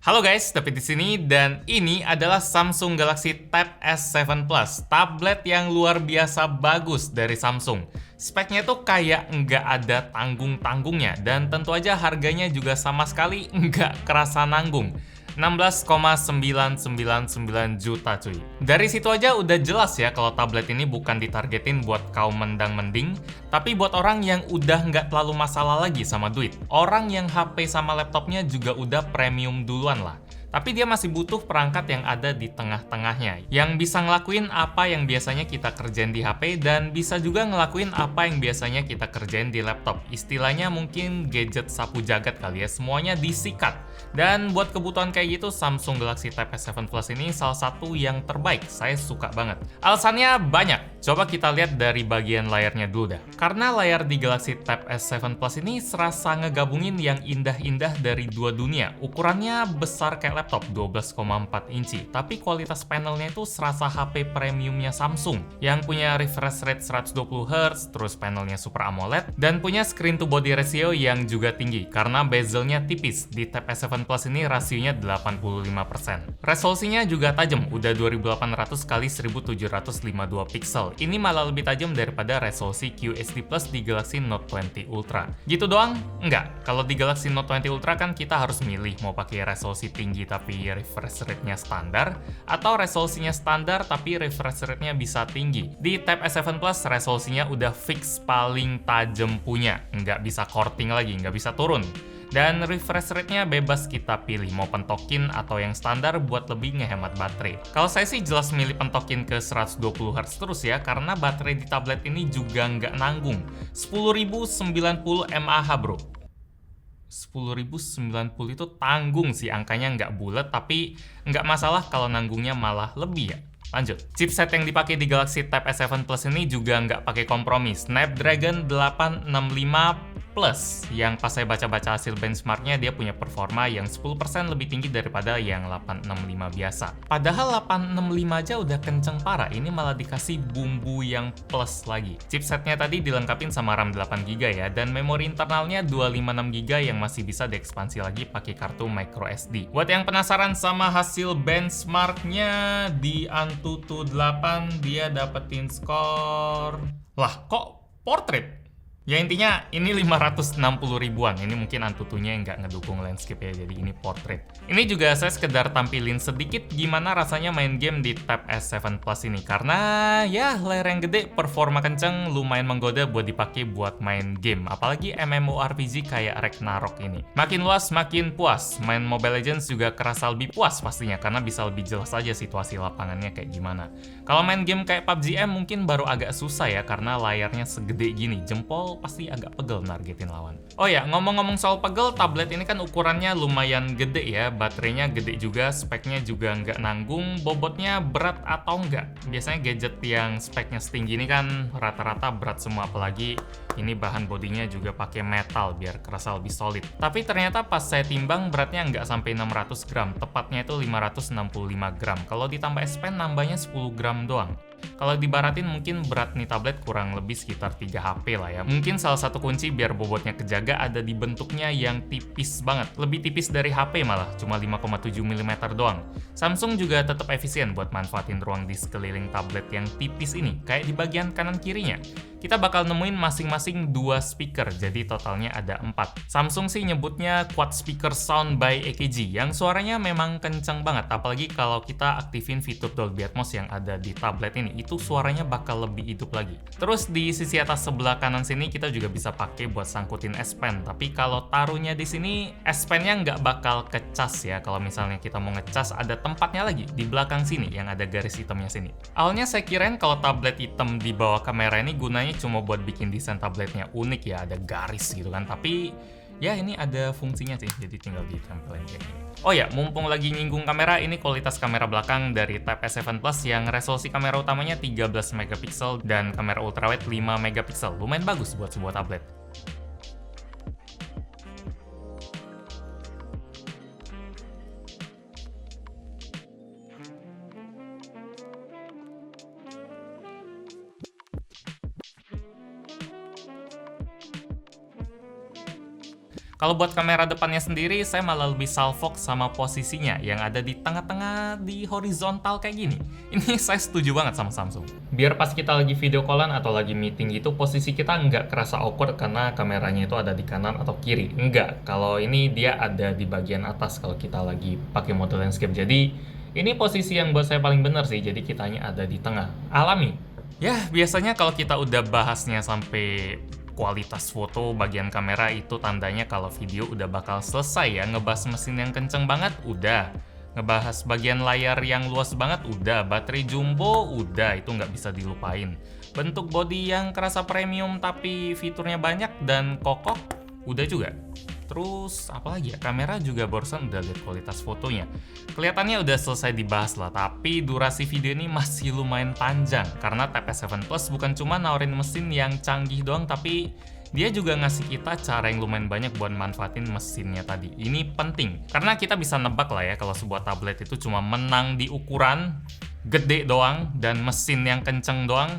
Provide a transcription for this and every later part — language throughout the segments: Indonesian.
Halo guys, David di sini dan ini adalah Samsung Galaxy Tab S7 Plus, tablet yang luar biasa bagus dari Samsung. Speknya tuh kayak nggak ada tanggung-tanggungnya dan tentu aja harganya juga sama sekali nggak kerasa nanggung. 16,999 juta cuy. Dari situ aja udah jelas ya kalau tablet ini bukan ditargetin buat kaum mendang-mending, tapi buat orang yang udah nggak terlalu masalah lagi sama duit. Orang yang HP sama laptopnya juga udah premium duluan lah. Tapi dia masih butuh perangkat yang ada di tengah-tengahnya, yang bisa ngelakuin apa yang biasanya kita kerjain di HP dan bisa juga ngelakuin apa yang biasanya kita kerjain di laptop. Istilahnya mungkin gadget sapu jagat kali ya, semuanya disikat. Dan buat kebutuhan kayak gitu, Samsung Galaxy Tab S7 Plus ini salah satu yang terbaik. Saya suka banget. Alasannya banyak. Coba kita lihat dari bagian layarnya dulu dah. Karena layar di Galaxy Tab S7 Plus ini serasa ngegabungin yang indah-indah dari dua dunia. Ukurannya besar kayak laptop 12,4 inci, tapi kualitas panelnya itu serasa HP premiumnya Samsung yang punya refresh rate 120Hz, terus panelnya Super AMOLED, dan punya screen to body ratio yang juga tinggi karena bezelnya tipis. Di Tab S7 Plus ini rasionya 85%. Resolusinya juga tajam, udah 2800 x 1752 pixel. Ini malah lebih tajam daripada resolusi QHD Plus di Galaxy Note 20 Ultra. Gitu doang? Enggak. Kalau di Galaxy Note 20 Ultra kan kita harus milih mau pakai resolusi tinggi tapi refresh rate-nya standar, atau resolusinya standar tapi refresh rate-nya bisa tinggi. Di Tab S7 Plus resolusinya udah fix paling tajam punya, nggak bisa korting lagi, nggak bisa turun. Dan refresh rate-nya bebas kita pilih, mau pentokin atau yang standar buat lebih ngehemat baterai. Kalau saya sih jelas milih pentokin ke 120Hz terus ya, karena baterai di tablet ini juga nggak nanggung. 10.090 mAh bro. 10.090 itu tanggung sih, angkanya nggak bulat, tapi nggak masalah kalau nanggungnya malah lebih ya. Lanjut, chipset yang dipakai di Galaxy Tab S7 Plus ini juga nggak pakai kompromi. Snapdragon 865 Plus, yang pas saya baca-baca hasil benchmarknya dia punya performa yang 10% lebih tinggi daripada yang 865 biasa. Padahal 865 aja udah kenceng parah, ini malah dikasih bumbu yang plus lagi. Chipsetnya tadi dilengkapin sama RAM 8GB ya, dan memori internalnya 256GB yang masih bisa diekspansi lagi pakai kartu microSD. Buat yang penasaran sama hasil benchmarknya, di Antutu 8 dia dapetin skor... Lah, kok portrait? Ya intinya ini 560 ribuan, ini mungkin Antutunya yang nggak ngedukung landscape ya, jadi ini portrait. Ini juga saya sekedar tampilin sedikit gimana rasanya main game di Tab S7 Plus ini, karena ya layar yang gede, performa kenceng, lumayan menggoda buat dipakai buat main game, apalagi MMORPG kayak Ragnarok ini. Makin luas makin puas, main Mobile Legends juga kerasa lebih puas pastinya, karena bisa lebih jelas aja situasi lapangannya kayak gimana. Kalau main game kayak PUBG M mungkin baru agak susah ya, karena layarnya segede gini, jempol pasti agak pegel nargetin lawan. Oh ya, ngomong-ngomong soal pegel, tablet ini kan ukurannya lumayan gede ya, baterainya gede juga, speknya juga nggak nanggung, bobotnya berat atau enggak? Biasanya gadget yang speknya setinggi ini kan rata-rata berat semua, apalagi ini bahan bodinya juga pakai metal biar kerasa lebih solid. Tapi ternyata pas saya timbang beratnya nggak sampai 600 gram, tepatnya itu 565 gram. Kalau ditambah S Pen nambahnya 10 gram doang. Kalau dibaratin mungkin berat nih tablet kurang lebih sekitar 3 HP lah ya. Mungkin salah satu kunci biar bobotnya kejaga ada di bentuknya yang tipis banget. Lebih tipis dari HP malah, cuma 5,7 mm doang. Samsung juga tetap efisien buat manfaatin ruang di sekeliling tablet yang tipis ini, kayak di bagian kanan kirinya. Kita bakal nemuin masing-masing 2 speaker, jadi totalnya ada 4. Samsung sih nyebutnya Quad Speaker Sound by EKG, yang suaranya memang kenceng banget, apalagi kalau kita aktifin fitur Dolby Atmos yang ada di tablet ini, itu suaranya bakal lebih hidup lagi. Terus di sisi atas sebelah kanan sini kita juga bisa pakai buat sangkutin S Pen, tapi kalau taruhnya di sini S Pen-nya nggak bakal kecas ya. Kalau misalnya kita mau ngecas ada tempatnya lagi di belakang sini yang ada garis hitamnya sini. Awalnya saya kirain kalau tablet hitam di bawah kamera ini gunanya cuma buat bikin desain tabletnya unik ya, ada garis gitu kan, tapi ya ini ada fungsinya sih, jadi tinggal ditempelin kayak gini. Oh ya, mumpung lagi nyinggung kamera, ini kualitas kamera belakang dari Tab S7 Plus yang resolusi kamera utamanya 13 megapiksel dan kamera ultrawide 5 megapiksel. Lumayan bagus buat sebuah tablet. Kalau buat kamera depannya sendiri, saya malah lebih salfok sama posisinya yang ada di tengah-tengah di horizontal kayak gini. Ini saya setuju banget sama Samsung. Biar pas kita lagi video callan atau lagi meeting gitu, posisi kita nggak kerasa awkward karena kameranya itu ada di kanan atau kiri. Enggak, kalau ini dia ada di bagian atas kalau kita lagi pakai mode landscape. Jadi ini posisi yang buat saya paling benar sih, jadi kitanya ada di tengah. Alami. Ya, biasanya kalau kita udah bahasnya sampai kualitas foto bagian kamera itu tandanya kalau video udah bakal selesai ya. Ngebahas mesin yang kenceng banget, udah. Ngebahas bagian layar yang luas banget, udah. Baterai jumbo, udah. Itu nggak bisa dilupain. Bentuk body yang kerasa premium tapi fiturnya banyak dan kokoh, udah juga. Terus apalagi ya, kamera juga barusan udah lihat kualitas fotonya. Kelihatannya udah selesai dibahas lah, tapi durasi video ini masih lumayan panjang karena Tab S7 Plus bukan cuma nawarin mesin yang canggih doang, tapi dia juga ngasih kita cara yang lumayan banyak buat manfaatin mesinnya tadi. Ini penting karena kita bisa nebak lah ya kalau sebuah tablet itu cuma menang di ukuran gede doang dan mesin yang kenceng doang,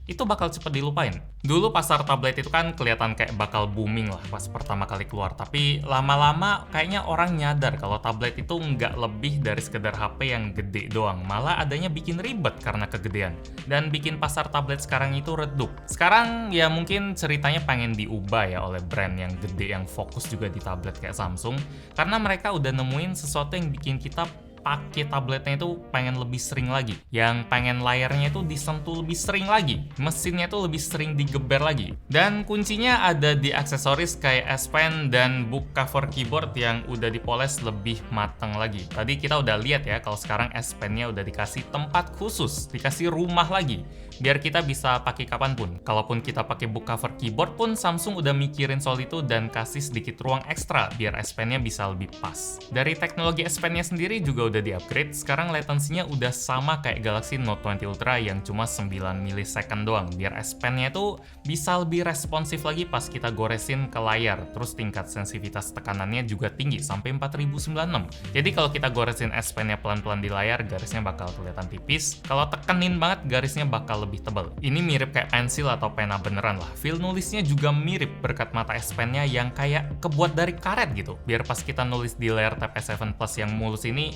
itu bakal cepet dilupain. Dulu pasar tablet itu kan kelihatan kayak bakal booming lah pas pertama kali keluar, tapi lama-lama kayaknya orang nyadar kalau tablet itu nggak lebih dari sekedar HP yang gede doang, malah adanya bikin ribet karena kegedean, dan bikin pasar tablet sekarang itu redup. Sekarang ya mungkin ceritanya pengen diubah ya oleh brand yang gede yang fokus juga di tablet kayak Samsung, karena mereka udah nemuin sesuatu yang bikin kita pakai tabletnya itu pengen lebih sering lagi, yang pengen layarnya itu disentuh lebih sering lagi, mesinnya itu lebih sering digeber lagi, dan kuncinya ada di aksesoris kayak S Pen dan book cover keyboard yang udah dipoles lebih matang lagi. Tadi kita udah lihat ya kalau sekarang S Pen-nya udah dikasih tempat khusus, dikasih rumah lagi, biar kita bisa pakai kapanpun. Kalaupun kita pakai book cover keyboard pun Samsung udah mikirin soal itu dan kasih sedikit ruang ekstra biar S Pen-nya bisa lebih pas. Dari teknologi S Pen-nya sendiri juga udah di-upgrade, sekarang latency-nya udah sama kayak Galaxy Note 20 Ultra yang cuma 9 milisecond doang, biar S Pen-nya itu bisa lebih responsif lagi pas kita goresin ke layar. Terus tingkat sensitivitas tekanannya juga tinggi sampai 4096. Jadi kalau kita goresin S Pen-nya pelan-pelan di layar, garisnya bakal kelihatan tipis. Kalau tekenin banget, garisnya bakal lebih tebal. Ini mirip kayak pensil atau pena beneran lah. Feel nulisnya juga mirip berkat mata S Pen-nya yang kayak kebuat dari karet gitu. Biar pas kita nulis di layar Tab S7 Plus yang mulus ini,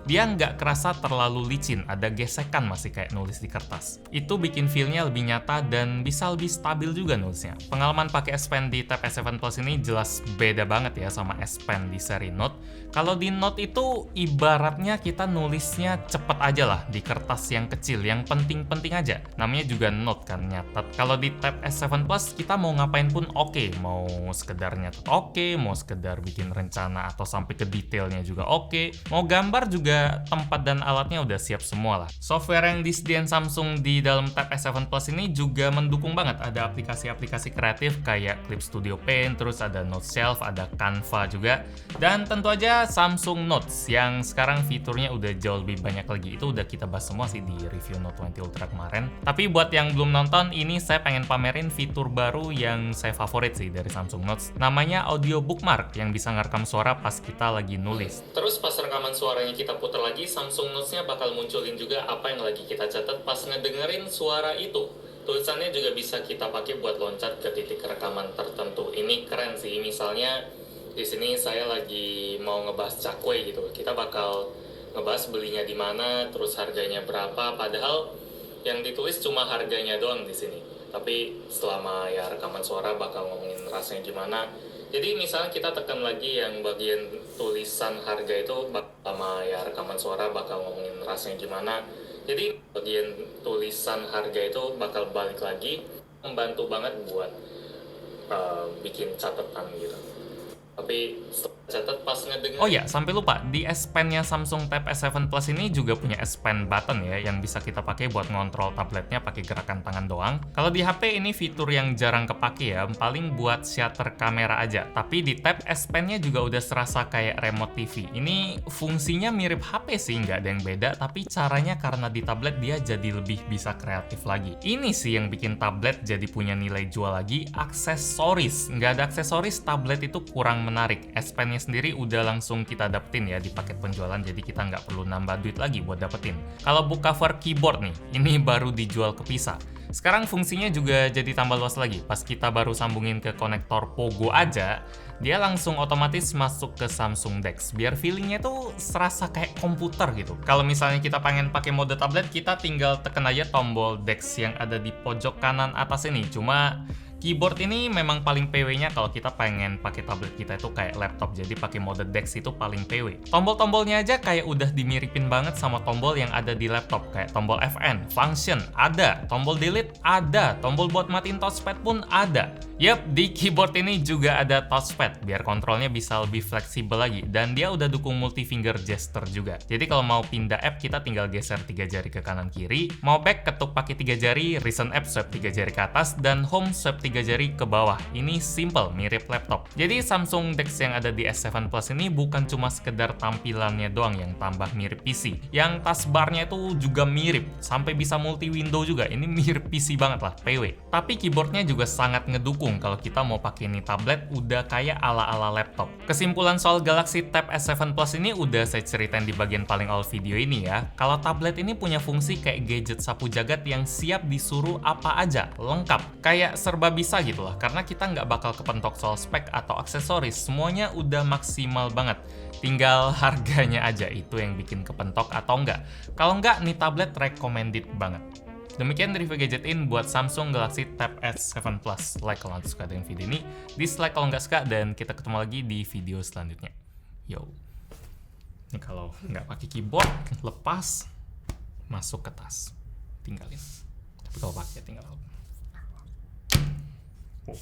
dia nggak kerasa terlalu licin, ada gesekan masih kayak nulis di kertas. Itu bikin feel-nya lebih nyata dan bisa lebih stabil juga nulisnya. Pengalaman pakai S Pen di Tab S7 Plus ini jelas beda banget ya sama S Pen di seri Note. Kalau di Note itu ibaratnya kita nulisnya cepet aja lah di kertas yang kecil, yang penting-penting aja. Namanya juga Note kan, nyatet. Kalau di Tab S7 Plus kita mau ngapain pun oke. Mau sekedar nyatet oke, mau sekedar bikin rencana atau sampai ke detailnya juga oke. Mau gambar juga tempat dan alatnya udah siap semua lah. Software yang disediain Samsung di dalam Tab S7 Plus ini juga mendukung banget. Ada aplikasi-aplikasi kreatif kayak Clip Studio Paint, terus ada Note Shelf, ada Canva juga. Dan tentu aja Samsung Notes yang sekarang fiturnya udah jauh lebih banyak lagi. Itu udah kita bahas semua sih di review Note 20 Ultra kemarin. Tapi buat yang belum nonton, ini saya pengen pamerin fitur baru yang saya favorit sih dari Samsung Notes. Namanya Audio Bookmark yang bisa ngerekam suara pas kita lagi nulis. Terus pas rekaman suaranya kita putar lagi, Samsung Notes-nya bakal munculin juga apa yang lagi kita catat pas ngedengerin suara itu. Tulisannya juga bisa kita pakai buat loncat ke titik rekaman tertentu. Ini keren sih. Misalnya di sini saya lagi mau ngebahas cakwe gitu. Kita bakal ngebahas belinya di mana, terus harganya berapa. Padahal yang ditulis cuma harganya doang di sini. Tapi selama ya rekaman suara bakal ngomongin rasanya gimana. Jadi misalnya kita tekan lagi yang bagian tulisan harga itu, sama ya rekaman suara bakal ngomongin rasanya gimana. Jadi bagian tulisan harga itu bakal balik lagi, membantu banget buat bikin catatan gitu. Tapi catat pas ngedengerin. Oh ya, sampai lupa, di S Pen-nya Samsung Tab S7 Plus ini juga punya S Pen button ya, yang bisa kita pakai buat ngontrol tabletnya pakai gerakan tangan doang. Kalau di HP ini fitur yang jarang kepake ya, paling buat shutter kamera aja. Tapi di Tab S Pen-nya juga udah serasa kayak remote TV. Ini fungsinya mirip HP sih, nggak ada yang beda, tapi caranya karena di tablet dia jadi lebih bisa kreatif lagi. Ini sih yang bikin tablet jadi punya nilai jual lagi, aksesoris. Nggak ada aksesoris, tablet itu kurang menarik. S Pen-nya keyboardnya sendiri udah langsung kita dapetin ya di paket penjualan, jadi kita nggak perlu nambah duit lagi buat dapetin. Kalau book cover keyboard nih, ini baru dijual kepisah. Sekarang fungsinya juga jadi tambah luas lagi. Pas kita baru sambungin ke konektor Pogo aja, dia langsung otomatis masuk ke Samsung DeX. Biar feelingnya tuh serasa kayak komputer gitu. Kalau misalnya kita pengen pakai mode tablet, kita tinggal tekan aja tombol DeX yang ada di pojok kanan atas ini. Cuma keyboard ini memang paling PW-nya kalau kita pengen pakai tablet kita itu kayak laptop, jadi pakai mode DeX itu paling PW. Tombol-tombolnya aja kayak udah dimiripin banget sama tombol yang ada di laptop, kayak tombol FN, function, ada, tombol delete, ada, tombol buat matiin touchpad pun ada. Yap, di keyboard ini juga ada touchpad, biar kontrolnya bisa lebih fleksibel lagi, dan dia udah dukung multi-finger gesture juga. Jadi kalau mau pindah app, kita tinggal geser 3 jari ke kanan kiri, mau back ketuk pakai 3 jari, recent app swipe 3 jari ke atas, dan home swipe 3 jari ke bawah. Ini simple, mirip laptop. Jadi Samsung DeX yang ada di S7 Plus ini bukan cuma sekedar tampilannya doang yang tambah mirip PC. Yang taskbarnya itu juga mirip, sampai bisa multi window juga. Ini mirip PC banget lah, PW. Tapi keyboardnya juga sangat ngedukung kalau kita mau pakai ini tablet udah kayak ala-ala laptop. Kesimpulan soal Galaxy Tab S7 Plus ini udah saya ceritain di bagian paling awal video ini ya. Kalau tablet ini punya fungsi kayak gadget sapu jagat yang siap disuruh apa aja, lengkap. Kayak serba bisa gitu lah, karena kita nggak bakal kepentok soal spek atau aksesoris, semuanya udah maksimal banget. Tinggal harganya aja itu yang bikin kepentok atau enggak. Kalau enggak, nih tablet recommended banget. Demikian review gadget in buat Samsung Galaxy Tab S7 Plus. Like kalau suka dengan video ini, dislike kalau nggak suka, dan kita ketemu lagi di video selanjutnya. Yo. Ini kalau nggak pakai keyboard, lepas, masuk ke tas, tinggalin. Tapi kalau pakai tinggal. Oh.